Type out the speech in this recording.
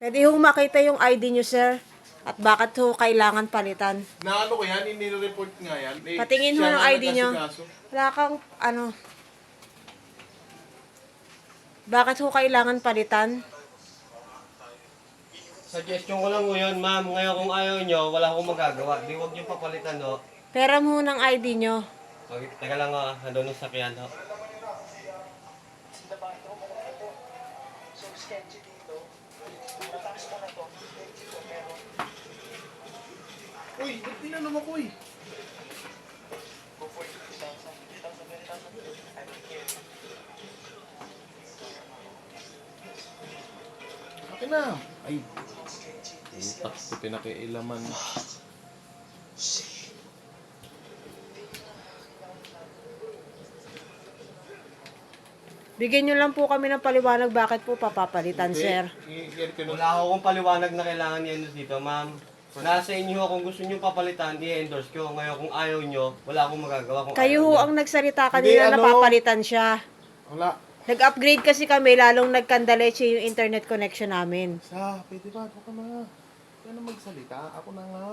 Pwede ho makita yung ID nyo, sir. At bakit ho kailangan palitan. Naano ko yan, inire-report nga yan. Eh, Patingin ho siya ng nga ID nyo. nag-asikaso. Wala kang, bakit ho kailangan palitan? Suggestion ko lang po yun, ma'am. Ngayon kung ayaw nyo, wala akong magagawa. Di huwag nyo papalitan, no? Pera mo ng ID nyo. Okay, teka lang, nandun yung sakyan, no? Uy, ba't tinanong ako eh? Akin na. Ay. Utak ko pinakialaman. Bigyan nyo lang po kami ng paliwanag bakit po papapalitan, sir. Wala akong paliwanag na kailangan i-endorse dito, ma'am. Nasa inyo, kung gusto nyo papalitan, i-endorse ko. Ngayon, kung ayaw nyo, wala akong magagawa. Kung Kayo ayaw ho nyo. ang nagsalita kanina na papalitan siya. Wala. Nag-upgrade kasi kami, lalong nagkandaleche yung internet connection namin. Pwede ba? Ako na. Kaya na magsalita. Ako na nga.